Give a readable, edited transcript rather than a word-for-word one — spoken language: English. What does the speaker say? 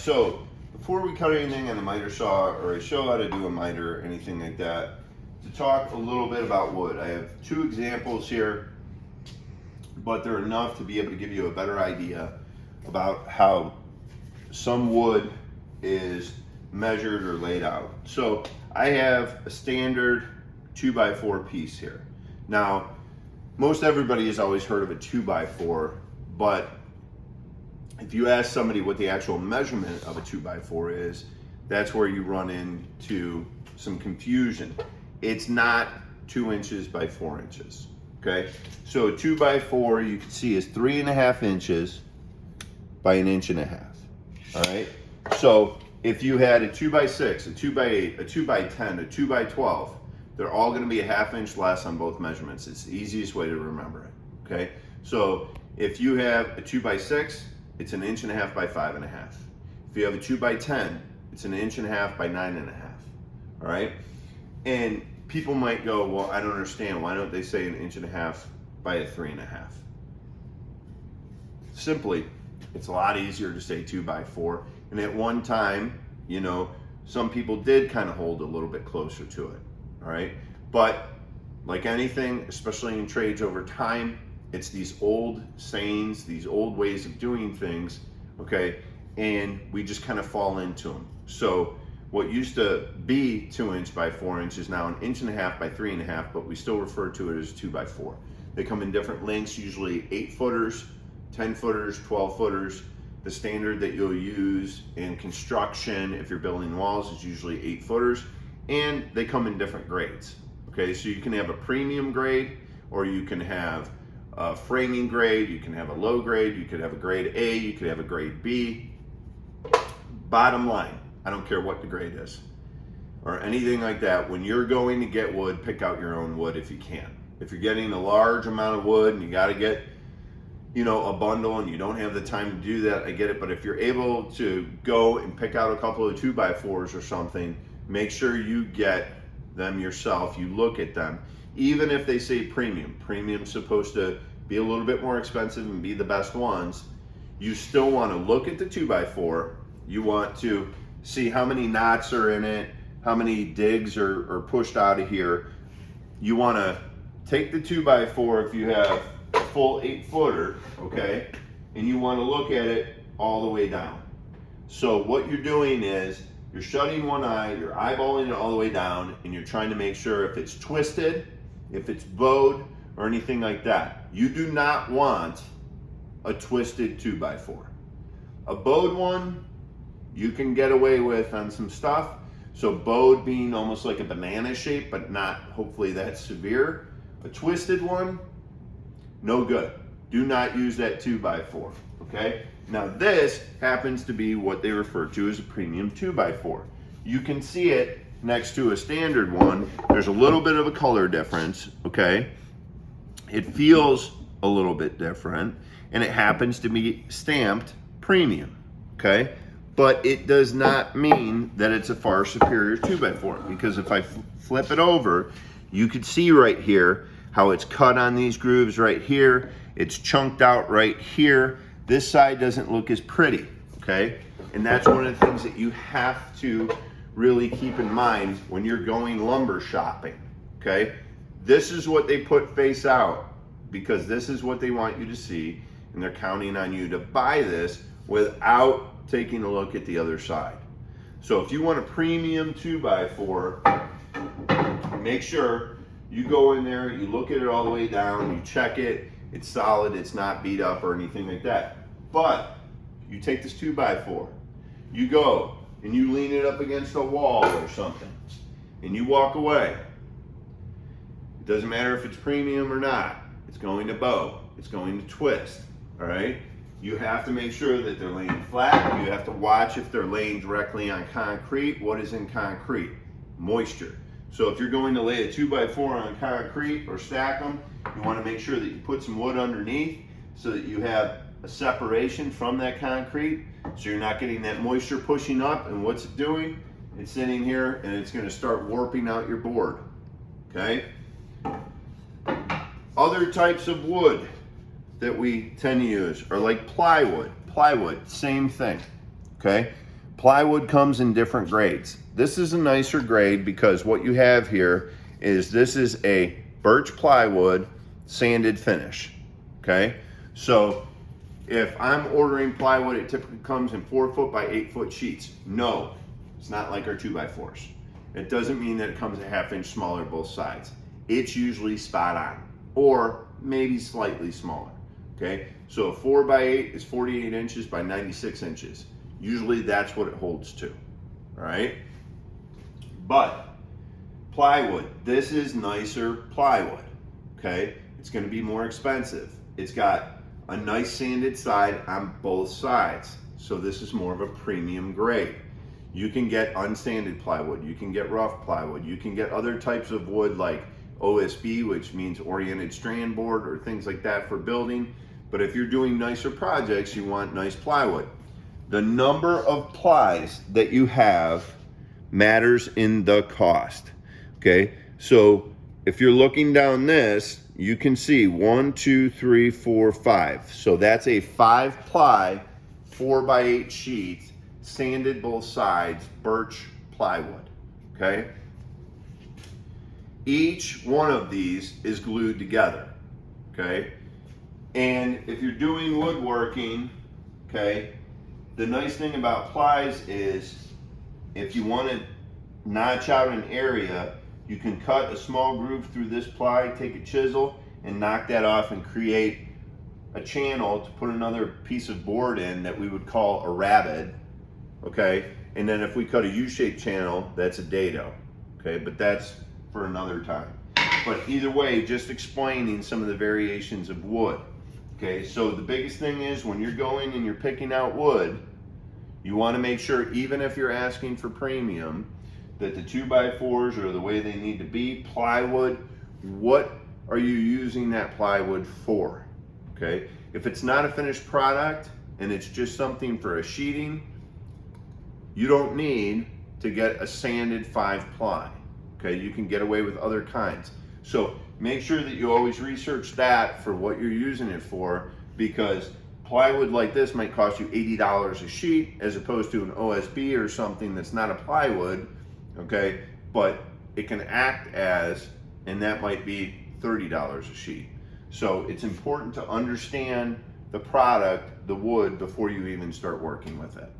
so before we cut anything on the miter saw, or I show how to do a miter or anything like that, to talk a little bit about wood. I have two examples here, but they're enough to be able to give you a better idea about how some wood is measured or laid out. So I have a standard 2x4 piece here. Now, most everybody has always heard of a 2x4, but if you ask somebody what the actual measurement of a 2x4 is, that's where you run into some confusion. It's not 2 inches by 4 inches, okay? So a 2x4 you can see is 3.5 inches by 1.5 inches, all right? So if you had a 2x6, a 2x8, a 2x10, a 2x12, they're all gonna be a 1/2 inch less on both measurements. It's the easiest way to remember it, okay? So if you have a 2x6, it's 1.5 inches by 5.5. If you have a 2x10, it's 1.5 inches by 9.5, all right? And people might go, well, I don't understand. Why don't they say 1.5 inches by 3.5? Simply, it's a lot easier to say 2x4. And at one time, you know, some people did kind of hold a little bit closer to it, all right? But like anything, especially in trades over time, it's these old sayings, these old ways of doing things, okay? And we just kind of fall into them. So what used to be 2 inch by 4 inch is now 1.5 inches by 3.5, but we still refer to it as 2x4. They come in different lengths, usually 8 footers, 10 footers, 12 footers. The standard that you'll use in construction, if you're building walls, is usually 8 footers, and they come in different grades, okay? So you can have a premium grade, or you can have a framing grade, you can have a low grade, you could have a grade A, you could have a grade B. Bottom line, I don't care what the grade is or anything like that. When you're going to get wood, pick out your own wood if you can. If you're getting a large amount of wood and you got to get, you know, a bundle and you don't have the time to do that, I get it. But if you're able to go and pick out a couple of 2x4s or something, make sure you get them yourself. You look at them. Even if they say premium, premium's supposed to be a little bit more expensive and be the best ones, you still want to look at the 2x4. You want to see how many knots are in it, how many digs are pushed out of here. You want to take the 2x4 if you have a full 8 footer, okay, and you want to look at it all the way down. So what you're doing is you're shutting one eye, you're eyeballing it all the way down, and you're trying to make sure if it's twisted, if it's bowed, or anything like that. You do not want a twisted 2x4. A bowed one, you can get away with on some stuff. So bowed being almost like a banana shape, but not hopefully that severe. A twisted one, no good. Do not use that 2x4, okay? Now this happens to be what they refer to as a premium 2x4. You can see it next to a standard one. There's a little bit of a color difference, okay? It feels a little bit different, and it happens to be stamped premium, okay? But it does not mean that it's a far superior 2x4, because if I flip it over, you can see right here how it's cut on these grooves right here. It's chunked out right here. This side doesn't look as pretty, okay? And that's one of the things that you have to really keep in mind when you're going lumber shopping, okay? This is what they put face out, because this is what they want you to see, and they're counting on you to buy this without taking a look at the other side. So if you want a premium 2x4, make sure you go in there, you look at it all the way down, you check it, it's solid, it's not beat up or anything like that. But you take this 2x4, you go and you lean it up against a wall or something, and you walk away. It doesn't matter if it's premium or not. It's going to bow, it's going to twist, all right? You have to make sure that they're laying flat. You have to watch if they're laying directly on concrete. What is in concrete? Moisture. So if you're going to lay a 2x4 on concrete or stack them, you want to make sure that you put some wood underneath so that you have a separation from that concrete, so you're not getting that moisture pushing up. And what's it doing? It's sitting here and it's going to start warping out your board, okay? Other types of wood that we tend to use are like plywood. Plywood, same thing, okay? Plywood comes in different grades. This is a nicer grade because what you have here is this is a birch plywood sanded finish, okay? So if I'm ordering plywood, it typically comes in 4 foot by 8 foot sheets. No, it's not like our 2x4s. It doesn't mean that it comes a 1/2 inch smaller both sides. It's usually spot on, or maybe slightly smaller, okay? So a 4x8 is 48 inches by 96 inches. Usually that's what it holds to, all right? But plywood, this is nicer plywood, okay? It's gonna be more expensive. It's got a nice sanded side on both sides. So this is more of a premium grade. You can get unsanded plywood, you can get rough plywood, you can get other types of wood like OSB, which means oriented strand board, or things like that for building. But if you're doing nicer projects, you want nice plywood. The number of plies that you have matters in the cost, okay? So if you're looking down this, you can see 1, 2, 3, 4, 5. So that's a 5-ply, 4x8 sheet, sanded both sides, birch plywood, okay? Each one of these is glued together, okay? And if you're doing woodworking, okay, the nice thing about plies is if you want to notch out an area, you can cut a small groove through this ply, take a chisel, and knock that off and create a channel to put another piece of board in that we would call a rabbet, okay? And then if we cut a U-shaped channel, that's a dado, okay? But that's for another time. But either way, just explaining some of the variations of wood. Okay, so the biggest thing is when you're going and you're picking out wood, you want to make sure, even if you're asking for premium, that the 2x4s are the way they need to be. Plywood, what are you using that plywood for? Okay, if it's not a finished product and it's just something for a sheeting, you don't need to get a sanded 5-ply. Okay, you can get away with other kinds. So make sure that you always research that for what you're using it for, because plywood like this might cost you $80 a sheet as opposed to an OSB or something that's not a plywood, okay? But it can act as, and that might be $30 a sheet. So it's important to understand the product, the wood, before you even start working with it.